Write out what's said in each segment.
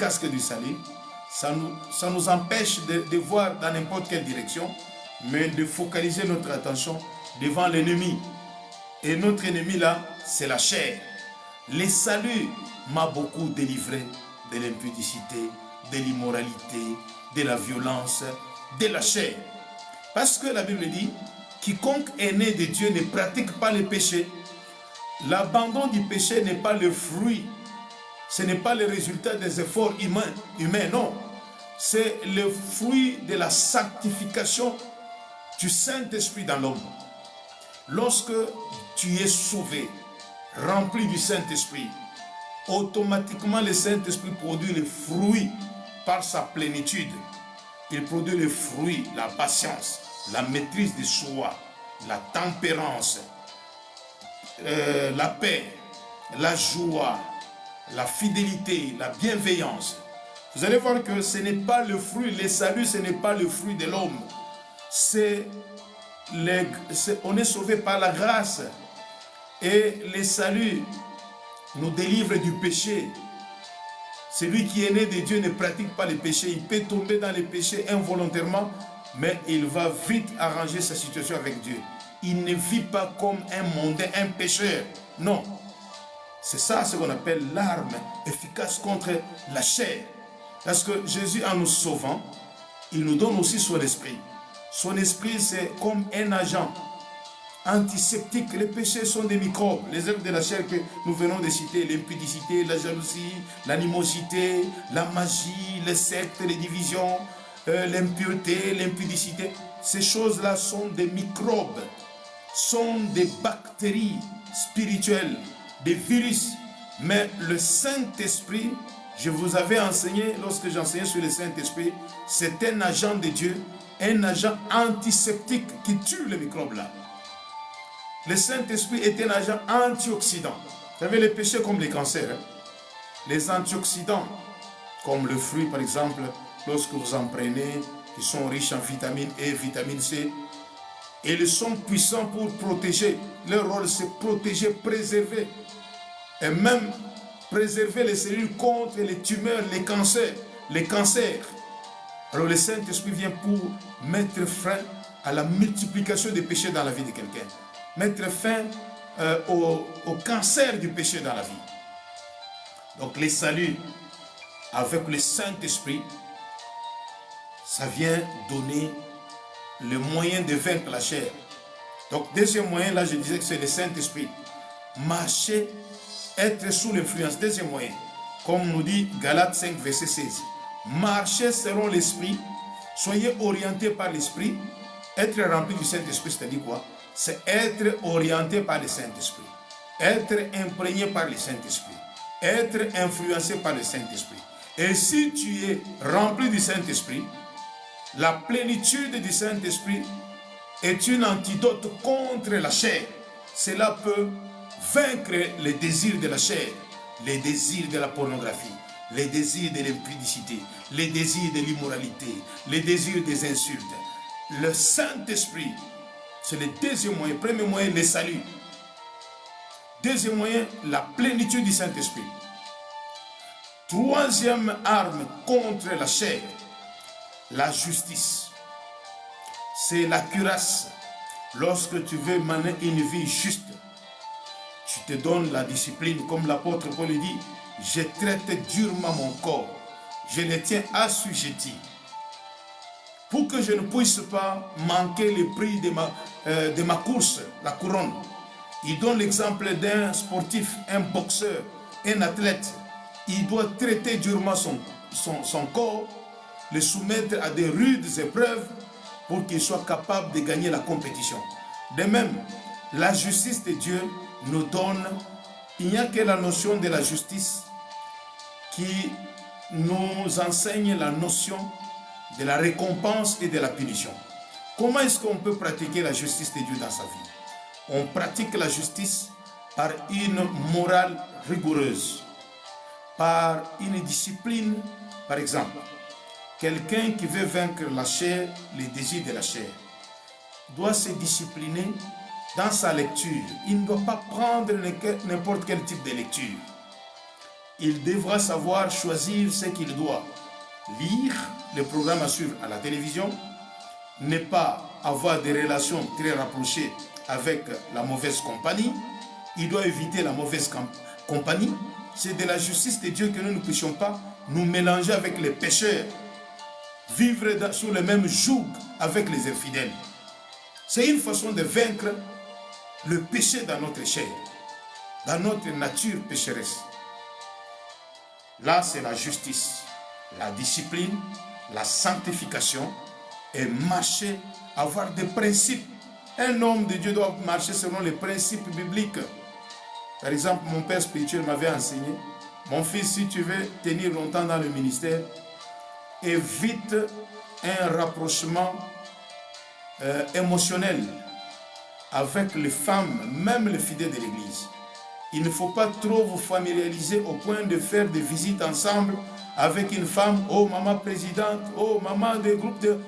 casque du salut, ça nous empêche de voir dans n'importe quelle direction, mais de focaliser notre attention devant l'ennemi. Et notre ennemi là, c'est la chair. Le salut m'a beaucoup délivré de l'impudicité, de l'immoralité, de la violence, de la chair. Parce que la Bible dit, quiconque est né de Dieu ne pratique pas le péché. L'abandon du péché n'est pas le fruit, ce n'est pas le résultat des efforts humains, non. C'est le fruit de la sanctification du Saint-Esprit dans l'homme. Lorsque tu es sauvé, rempli du Saint-Esprit, automatiquement le Saint-Esprit produit le fruit par sa plénitude. Il produit le fruit, la patience, la maîtrise de soi, la tempérance, la paix, la joie, la fidélité, la bienveillance. Vous allez voir que ce n'est pas le fruit, le salut, ce n'est pas le fruit de l'homme. On est sauvé par la grâce. Et le salut nous délivre du péché. Celui qui est né de Dieu ne pratique pas le péché. Il peut tomber dans le péché involontairement, mais il va vite arranger sa situation avec Dieu. Il ne vit pas comme un mondain, un pécheur. Non. C'est ça ce qu'on appelle l'arme efficace contre la chair. Parce que Jésus, en nous sauvant, il nous donne aussi son esprit. Son esprit, c'est comme un agent antiseptique. Les péchés sont des microbes. Les œuvres de la chair que nous venons de citer, l'impudicité, la jalousie, l'animosité, la magie, les sectes, les divisions, l'impureté, l'impudicité. Ces choses-là sont des microbes, sont des bactéries spirituelles, des virus. Mais le Saint-Esprit, je vous avais enseigné, lorsque j'enseignais sur le Saint-Esprit, c'est un agent de Dieu, un agent antiseptique qui tue les microbes-là. Le Saint-Esprit est un agent antioxydant. Vous savez, les péchés comme les cancers, hein? Les antioxydants, comme le fruit par exemple, lorsque vous en prenez, qui sont riches en vitamine E, vitamine C, et ils sont puissants pour protéger. Leur rôle, c'est protéger, préserver, et même préserver les cellules contre les tumeurs, les cancers. Alors le Saint-Esprit vient pour mettre fin à la multiplication des péchés dans la vie de quelqu'un. Mettre fin au cancer du péché dans la vie. Donc les saluts avec le Saint-Esprit, ça vient donner le moyen de vaincre la chair. Donc deuxième moyen, là je disais que c'est le Saint-Esprit. Marcher, être sous l'influence. Deuxième moyen, comme nous dit Galates 5, verset 16. Marchez selon l'Esprit, soyez orientés par l'Esprit. Être rempli du Saint-Esprit, c'est-à-dire quoi? C'est être orienté par le Saint-Esprit, être imprégné par le Saint-Esprit, être influencé par le Saint-Esprit. Et si tu es rempli du Saint-Esprit, la plénitude du Saint-Esprit est une antidote contre la chair. Cela peut vaincre les désirs de la chair, les désirs de la pornographie, les désirs de l'impudicité, les désirs de l'immoralité, les désirs des insultes. Le Saint-Esprit, c'est le deuxième moyen. Premier moyen, le salut. Deuxième moyen, la plénitude du Saint-Esprit. Troisième arme contre la chair, la justice. C'est la cuirasse. Lorsque tu veux mener une vie juste, tu te donnes la discipline, comme l'apôtre Paul dit, je traite durement mon corps, je le tiens assujetti, pour que je ne puisse pas manquer le prix de ma course, la couronne. Il donne l'exemple d'un sportif, un boxeur, un athlète. Il doit traiter durement son corps, le soumettre à des rudes épreuves pour qu'il soit capable de gagner la compétition. De même, la justice de Dieu nous donne, il n'y a que la notion de la justice qui nous enseigne la notion de la récompense et de la punition. Comment est-ce qu'on peut pratiquer la justice de Dieu dans sa vie? On pratique la justice par une morale rigoureuse, par une discipline. Par exemple, quelqu'un qui veut vaincre la chair, les désirs de la chair, doit se discipliner dans sa lecture. Il ne doit pas prendre n'importe quel type de lecture. il devra savoir choisir ce qu'il doit lire, les programmes à suivre à la télévision, ne pas avoir des relations très rapprochées avec la mauvaise compagnie. Il doit éviter la mauvaise compagnie. C'est de la justice de Dieu que nous ne puissions pas nous mélanger avec les pécheurs, vivre sous le même joug avec les infidèles. C'est une façon de vaincre le péché dans notre chair, dans notre nature pécheresse. Là, c'est la justice, la discipline, la sanctification et marcher, avoir des principes. Un homme de Dieu doit marcher selon les principes bibliques. Par exemple, mon père spirituel m'avait enseigné, mon fils, si tu veux tenir longtemps dans le ministère, évite un rapprochement émotionnel avec les femmes, même les fidèles de l'église. Il ne faut pas trop vous familiariser au point de faire des visites ensemble avec une femme. Oh, maman présidente, oh, maman des groupes de...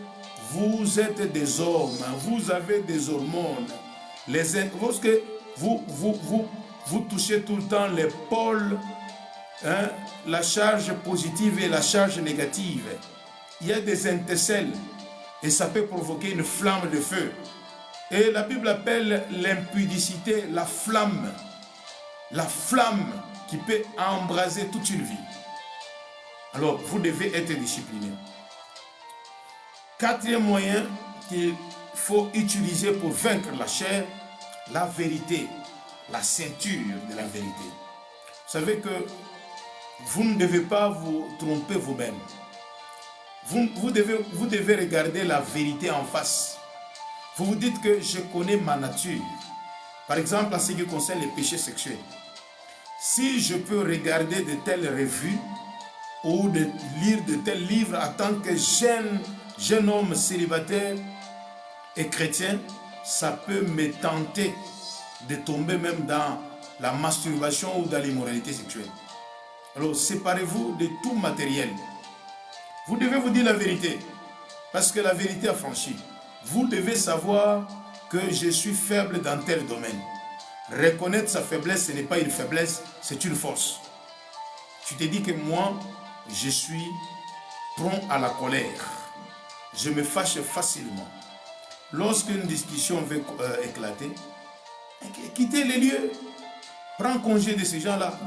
Vous êtes des hommes, vous avez des hormones. Parce que vous touchez tout le temps les pôles, hein, la charge positive et la charge négative. Il y a des intercelles et ça peut provoquer une flamme de feu. Et la Bible appelle l'impudicité la flamme qui peut embraser toute une vie. Alors, vous devez être discipliné. Quatrième moyen qu'il faut utiliser pour vaincre la chair, la vérité, la ceinture de la vérité. Vous savez que vous ne devez pas vous tromper vous-même. Vous devez regarder la vérité en face. Vous vous dites que je connais ma nature. Par exemple, en ce qui concerne les péchés sexuels. Si je peux regarder de telles revues ou de lire de tels livres en tant que jeune homme célibataire et chrétien, ça peut me tenter de tomber même dans la masturbation ou dans l'immoralité sexuelle. Alors, séparez-vous de tout matériel. Vous devez vous dire la vérité, parce que la vérité a franchi. Vous devez savoir que je suis faible dans tel domaine. Reconnaître sa faiblesse, ce n'est pas une faiblesse, c'est une force. Tu te dis que moi, je suis prompt à la colère. Je me fâche facilement. Lorsqu'une discussion veut éclater, quittez les lieux. Prends congé de ces gens-là.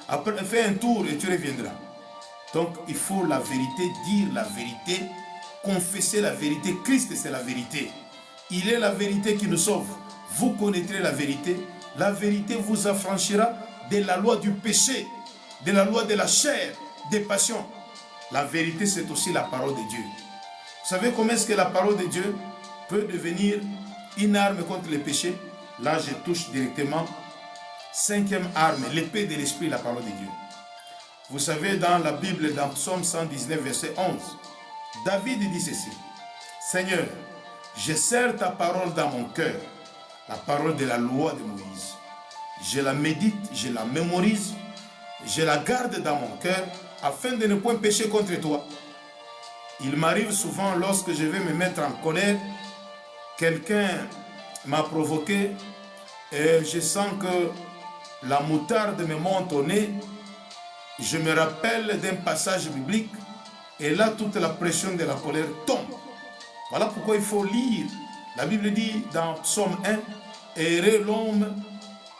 Après, fais un tour et tu reviendras. Donc, il faut la vérité, dire la vérité, confesser la vérité. Christ, c'est la vérité. Il est la vérité qui nous sauve. Vous connaîtrez la vérité. La vérité vous affranchira de la loi du péché, de la loi de la chair, des passions. La vérité, c'est aussi la parole de Dieu. Vous savez comment est-ce que la parole de Dieu peut devenir une arme contre les péchés? Là, je touche directement. Cinquième arme, l'épée de l'esprit, la parole de Dieu. Vous savez, dans la Bible, dans Psaume 119, verset 11, David dit ceci: Seigneur, je serre ta parole dans mon cœur, la parole de la loi de Moïse. Je la médite, je la mémorise, je la garde dans mon cœur, afin de ne point pécher contre toi. Il m'arrive souvent, lorsque je vais me mettre en colère, quelqu'un m'a provoqué et je sens que la moutarde me monte au nez. Je me rappelle d'un passage biblique et là, toute la pression de la colère tombe. Voilà pourquoi il faut lire. La Bible dit dans Psaume 1, « Heureux l'homme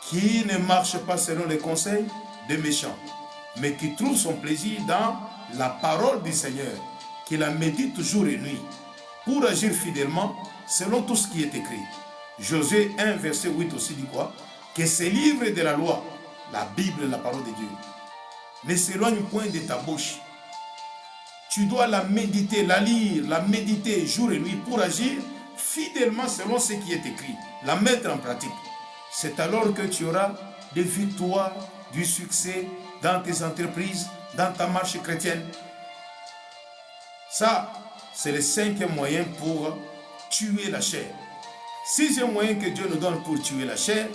qui ne marche pas selon les conseils des méchants, mais qui trouve son plaisir dans la parole du Seigneur, qui la médite jour et nuit, pour agir fidèlement selon tout ce qui est écrit. » Josué 1, verset 8 aussi dit quoi? Que ces livres de la loi, la Bible, la parole de Dieu, ne s'éloigne point de ta bouche. Tu dois la méditer, la lire, la méditer jour et nuit pour agir fidèlement selon ce qui est écrit, la mettre en pratique. C'est alors que tu auras des victoires, du succès dans tes entreprises, dans ta marche chrétienne. Ça, c'est le cinquième moyen pour tuer la chair. Sixième moyen que Dieu nous donne pour tuer la chair,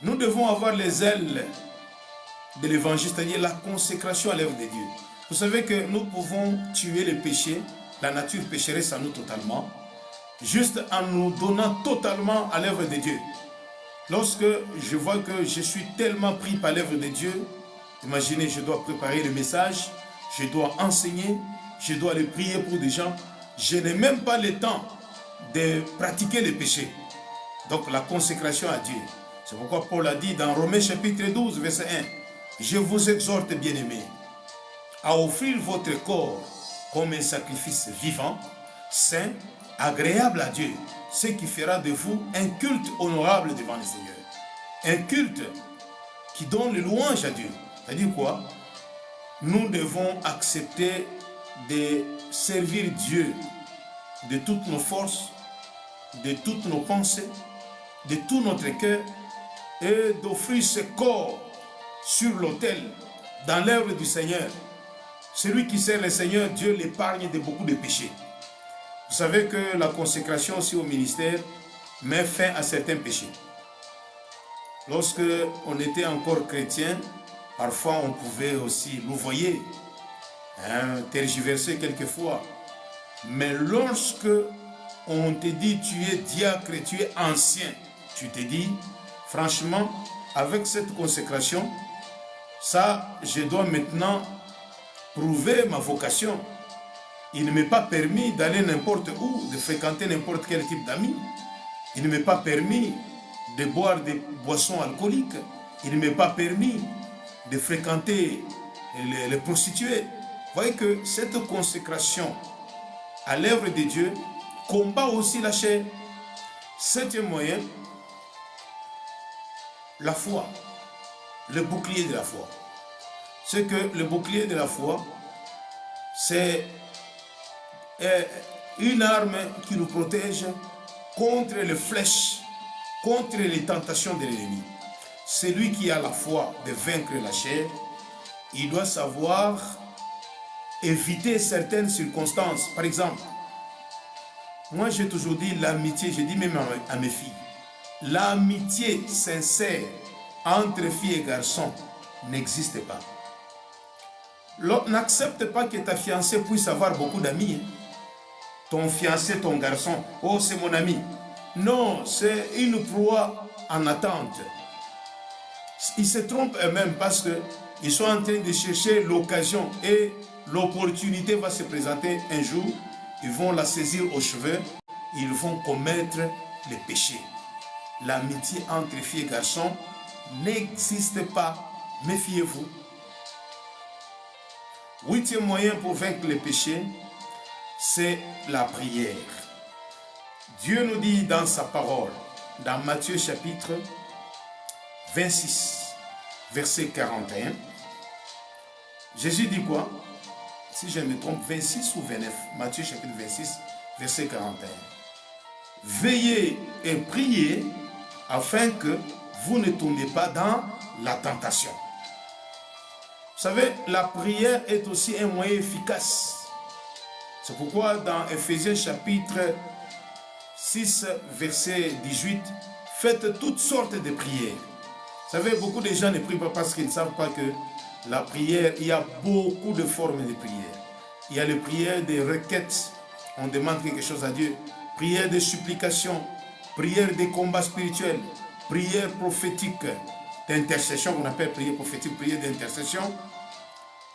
nous devons avoir les ailes de l'évangile, c'est-à-dire la consécration à l'œuvre de Dieu. Vous savez que nous pouvons tuer le péché, la nature pécheresse en nous totalement, juste en nous donnant totalement à l'œuvre de Dieu. Lorsque je vois que je suis tellement pris par l'œuvre de Dieu, Imaginez, je dois préparer le message, je dois enseigner, je dois aller prier pour des gens. Je n'ai même pas le temps de pratiquer les péchés. Donc la consécration à Dieu. C'est pourquoi Paul a dit dans Romains chapitre 12, verset 1, « Je vous exhorte, bien-aimés, à offrir votre corps comme un sacrifice vivant, saint, agréable à Dieu, ce qui fera de vous un culte honorable devant le Seigneur. » Un culte qui donne le louange à Dieu. C'est-à-dire quoi? Nous devons accepter de servir Dieu de toutes nos forces, de toutes nos pensées, de tout notre cœur, et d'offrir ce corps sur l'autel, dans l'œuvre du Seigneur. Celui qui sert le Seigneur, Dieu l'épargne de beaucoup de péchés. Vous savez que la consécration aussi au ministère met fin à certains péchés. Lorsque on était encore chrétien, parfois on pouvait aussi louvoyer, tergiverser quelquefois. Mais lorsque on te dit tu es diacre, tu es ancien, tu te dis, franchement, avec cette consécration, ça, je dois maintenant prouver ma vocation. Il ne m'est pas permis d'aller n'importe où, de fréquenter n'importe quel type d'amis. Il ne m'est pas permis de boire des boissons alcooliques. Il ne m'est pas permis de fréquenter les prostituées. Vous voyez que cette consécration à l'œuvre de Dieu combat aussi la chair. Septième moyen, la foi, le bouclier de la foi. C'est que le bouclier de la foi, c'est une arme qui nous protège contre les flèches, contre les tentations de l'ennemi. Celui qui a la foi de vaincre la chair, il doit savoir éviter certaines circonstances. Par exemple, moi j'ai toujours dit l'amitié, j'ai dit même à mes filles, l'amitié sincère entre filles et garçons n'existe pas. N'accepte pas que ta fiancée puisse avoir beaucoup d'amis. Ton fiancé, ton garçon, oh c'est mon ami. Non, c'est une proie en attente. Ils se trompent eux-mêmes parce qu'ils sont en train de chercher l'occasion et l'opportunité va se présenter un jour. Ils vont la saisir aux cheveux, ils vont commettre les péchés. L'amitié entre filles et garçons n'existe pas. Méfiez-vous. Huitième moyen pour vaincre les péchés, c'est la prière. Dieu nous dit dans sa parole, dans Matthieu chapitre 26, verset 41, Jésus dit quoi? Si je me trompe, 26 ou 29, Matthieu chapitre 26, verset 41. Veillez et priez afin que vous ne tombiez pas dans la tentation. Vous savez, la prière est aussi un moyen efficace. C'est pourquoi dans Ephésiens chapitre 6, verset 18, faites toutes sortes de prières. Vous savez, beaucoup de gens ne prient pas parce qu'ils ne savent pas que la prière, il y a beaucoup de formes de prière. Il y a les prières des requêtes, on demande quelque chose à Dieu. Prière de supplication, prière de combat spirituel, prière prophétique, d'intercession, qu'on appelle prière prophétique, prière d'intercession.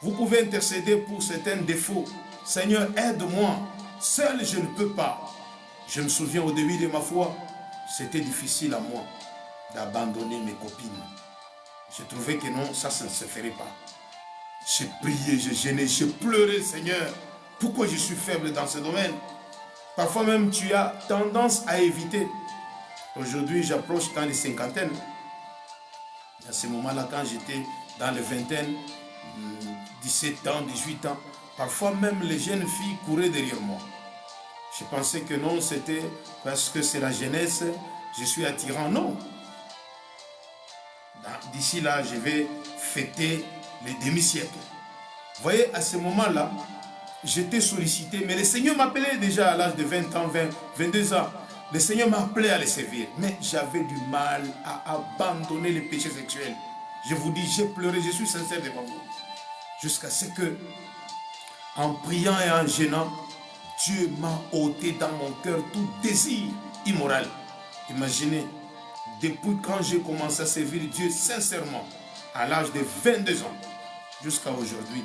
Vous pouvez intercéder pour certains défauts. Seigneur, aide-moi. Seul, je ne peux pas. Je me souviens au début de ma foi, c'était difficile à moi d'abandonner mes copines. Je trouvais que non, ça ne se ferait pas. J'ai prié, j'ai gêné, j'ai pleuré, Seigneur. Pourquoi je suis faible dans ce domaine? Parfois même, tu as tendance à éviter. Aujourd'hui, j'approche dans les cinquantaines. À ce moment-là, quand j'étais dans les vingtaines, 17 ans, 18 ans, parfois même les jeunes filles couraient derrière moi. Je pensais que non, c'était parce que c'est la jeunesse, je suis attirant. Non. D'ici là, je vais fêter les demi-siècles. Vous voyez, à ce moment-là, j'étais sollicité, mais le Seigneur m'appelait déjà à l'âge de 20 ans, 22 ans. Le Seigneur m'appelait à les servir, mais j'avais du mal à abandonner les péchés sexuels. Je vous dis, j'ai pleuré, je suis sincère devant vous. Jusqu'à ce que, en priant et en gênant, Dieu m'a ôté dans mon cœur tout désir immoral. Imaginez, depuis quand j'ai commencé à servir Dieu sincèrement, à l'âge de 22 ans, jusqu'à aujourd'hui.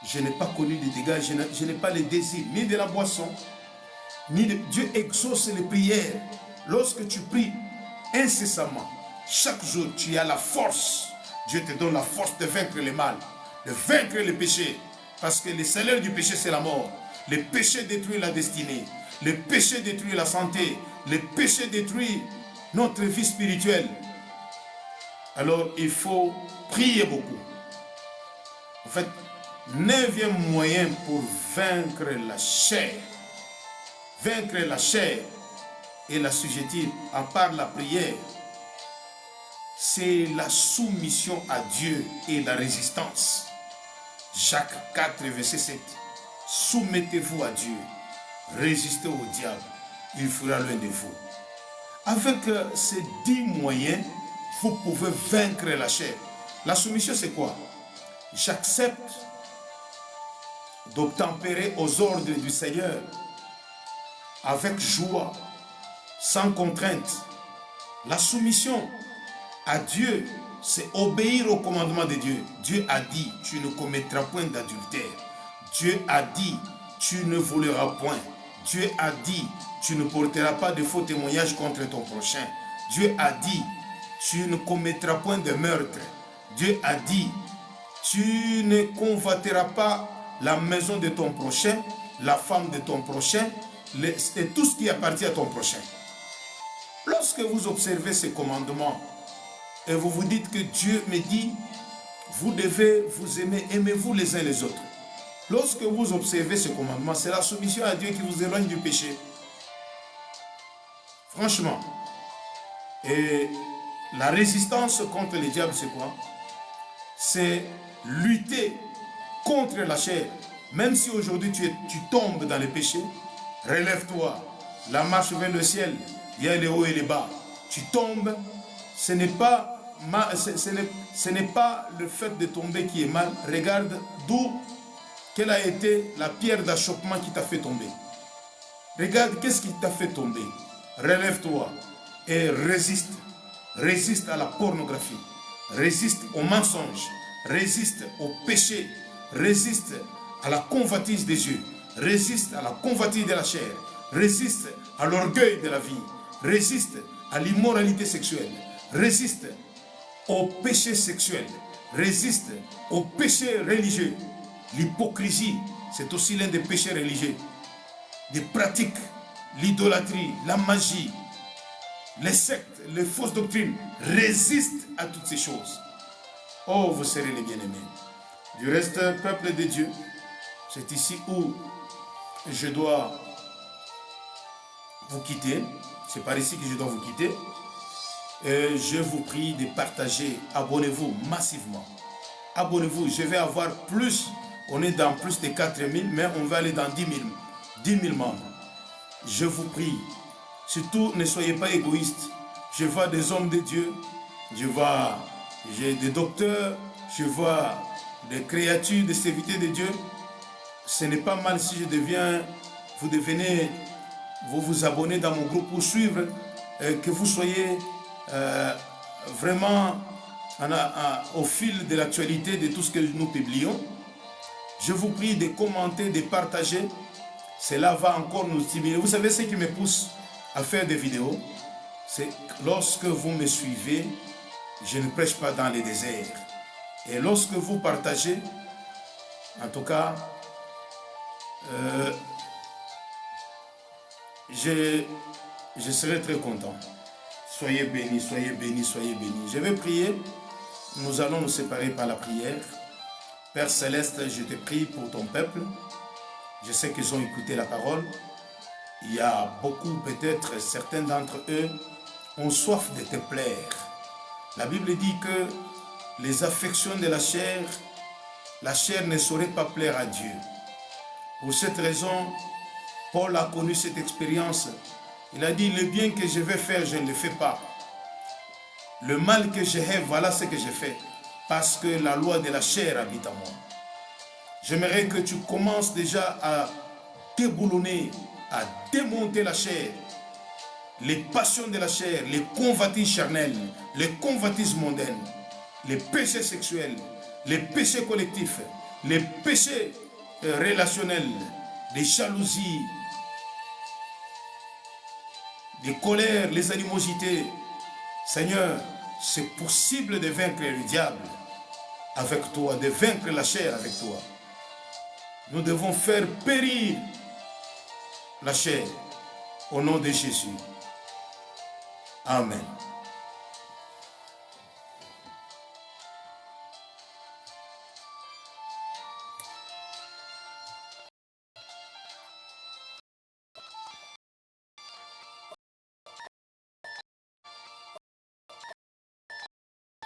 Je n'ai pas connu de dégâts, je n'ai pas les désirs, ni de la boisson, ni de... Dieu exauce les prières. Lorsque tu pries incessamment, chaque jour, tu as la force. Dieu te donne la force de vaincre le mal, de vaincre le péché. Parce que le salaire du péché, c'est la mort. Le péché détruit la destinée. Le péché détruit la santé. Le péché détruit notre vie spirituelle. Alors, il faut prier beaucoup. En fait, 9e moyen pour vaincre la chair. Vaincre la chair et l'assujettir, à part la prière, c'est la soumission à Dieu et la résistance. Jacques 4, verset 7. Soumettez-vous à Dieu, résistez au diable, il fera loin de vous. Avec ces 10 moyens, vous pouvez vaincre la chair. La soumission, c'est quoi? J'accepte d'obtempérer aux ordres du Seigneur avec joie, sans contrainte. La soumission à Dieu, c'est obéir au commandement de Dieu. Dieu a dit, tu ne commettras point d'adultère. Dieu a dit, tu ne voleras point. Dieu a dit, tu ne porteras pas de faux témoignages contre ton prochain. Dieu a dit, tu ne commettras point de meurtre. Dieu a dit, tu ne convoiteras pas la maison de ton prochain, la femme de ton prochain, et tout ce qui appartient à ton prochain. Lorsque vous observez ces commandements et vous vous dites que Dieu me dit, vous devez vous aimer, aimez-vous les uns les autres. Lorsque vous observez ce commandement, c'est la soumission à Dieu qui vous éloigne du péché. Franchement. Et la résistance contre le diable, c'est quoi? C'est lutter contre la chair. Même si aujourd'hui tu tombes dans le péché, relève-toi. La marche vers le ciel, il y a les hauts et les bas. Tu tombes, ce n'est pas le fait de tomber qui est mal. Regarde d'où, quelle a été la pierre d'achoppement qui t'a fait tomber. Regarde qu'est-ce qui t'a fait tomber. Relève-toi et résiste. Résiste à la pornographie. Résiste au mensonge. Résiste au péché. Résiste à la convoitise des yeux. Résiste à la convoitise de la chair. Résiste à l'orgueil de la vie. Résiste à l'immoralité sexuelle. Résiste au péché sexuel. Résiste au péché religieux. L'hypocrisie, c'est aussi l'un des péchés religieux. Des pratiques, l'idolâtrie, la magie, les sectes, les fausses doctrines. Résiste à toutes ces choses. Oh, vous serez les bien-aimés. Du reste, peuple de Dieu, c'est ici où je dois vous quitter. C'est par ici que je dois vous quitter. Et je vous prie de partager. Abonnez-vous massivement. Abonnez-vous. Je vais avoir plus. On est dans plus de 4000, mais on va aller dans 10 000. 10 000 membres. Je vous prie. Surtout, ne soyez pas égoïstes. Je vois des hommes de Dieu. J'ai des docteurs. Je vois des créatures, des serviteurs de Dieu. Ce n'est pas mal si vous vous abonnez dans mon groupe pour suivre, que vous soyez vraiment au fil de l'actualité de tout ce que nous publions. Je vous prie de commenter, de partager. Cela va encore nous stimuler. Vous savez ce qui me pousse à faire des vidéos? C'est lorsque vous me suivez, je ne prêche pas dans les déserts. Et lorsque vous partagez, en tout cas, je serai très content. Soyez bénis, soyez bénis, soyez bénis. Je vais prier. Nous allons nous séparer par la prière. Père Céleste, je te prie pour ton peuple. Je sais qu'ils ont écouté la parole. Il y a beaucoup, peut-être, certains d'entre eux ont soif de te plaire. La Bible dit que les affections de la chair ne saurait pas plaire à Dieu. Pour cette raison, Paul a connu cette expérience. Il a dit, le bien que je vais faire, je ne le fais pas. Le mal que je hais, voilà ce que je fais. Parce que la loi de la chair habite en moi. J'aimerais que tu commences déjà à déboulonner, à démonter la chair. Les passions de la chair, les convoitises charnelles, les convoitises mondaines, les péchés sexuels, les péchés collectifs, les péchés relationnels, les jalousies, les colères, les animosités. Seigneur, c'est possible de vaincre le diable avec toi, de vaincre la chair avec toi. Nous devons faire périr la chair au nom de Jésus. Amen.